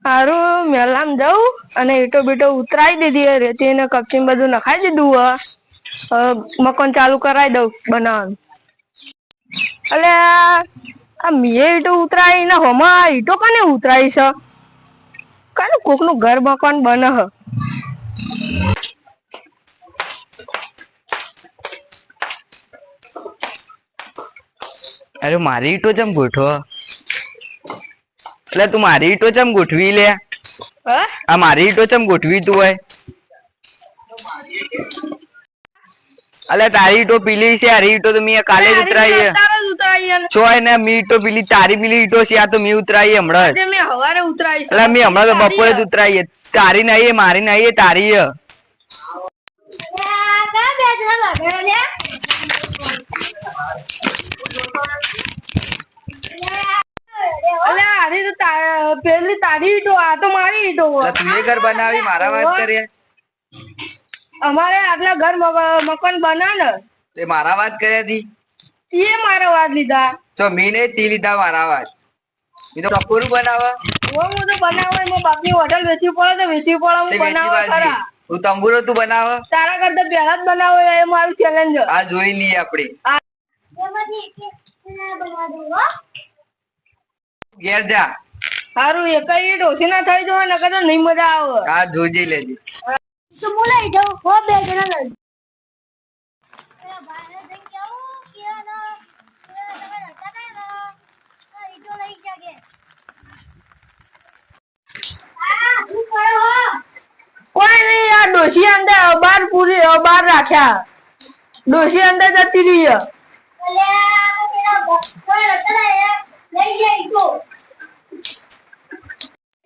હારું મેલામ જવું અને ઈટો બીટો ઉતરાઈ દીધી રેતી ને કપચી બધું નખાઈ દીધું મકાન ચાલુ કરાવી દઉં બનાવવાનું. એટલે આ મીએ ઈટો ઉતરાય ને હમા ઈટો કને ઉતરાય છે કાનું કોક નું ઘર મકાન બને હ. અરે મારી ઈટો ચમ ગોઠવો એટલે તું મારી ઈટો ચમ ગોઠવી લે આ મારી ઈટો ચમ ગોઠવી તું હોય અલે તારી ઈટો પીલી છે આ ઈટો તો મી કાલે જ ઉતરાઈ ચોય ને મી ઈટો પીલી તારી પીલી ઈટો છે આ તો મી ઉતરાઈ હમણાં જ મે હવારે ઉતરાઈ છે એટલે મી હમણાં તો બપોરે જ ઉતરાઈ તારી નહીં મારી નહીં તારી પેલી તારી ઈટો આ તો મારી ઈટો તું એ ઘર બનાવી મારા વાત કરીએ અમારે આટલા ઘર મકાન બના ને તે મારા વાત કર્યા હતી એ મારા વાત લીધા તો મી ને તી લીધા મારા વાત મી તો કપૂરું બનાવા હું તો બનાવે મો બાપની હોટલ વેચવી પડે તો વેચવી પડે હું બનાવવા ખરા તું તંબુરો તું બનાવ તારા કરતા પહેલા જ બનાવો એ મારું ચેલેન્જ આ જોઈ લઈએ આપણે ઘેર જા હારું એક ઈટ ઓછી ના થઈ જવા નકર તો નહીં મજા આવે આ જોઈ લેજે તો હું લઈ જાઉં હો બે જણા લઈ કોઈ નહીં આ ડોશી અંદર બાર પૂરી બાર રાખ્યા ડોશી અંદર જતી રહી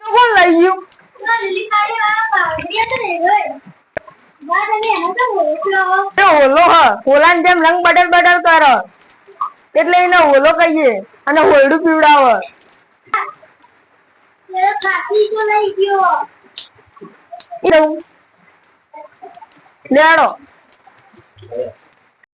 કોણ લઈ ગયું હોલો હ હોલા જેમ રંગ બદલ બદલ કરો એટલે એને હોલો કહીએ અને હોલડું પીવડાવ લેડો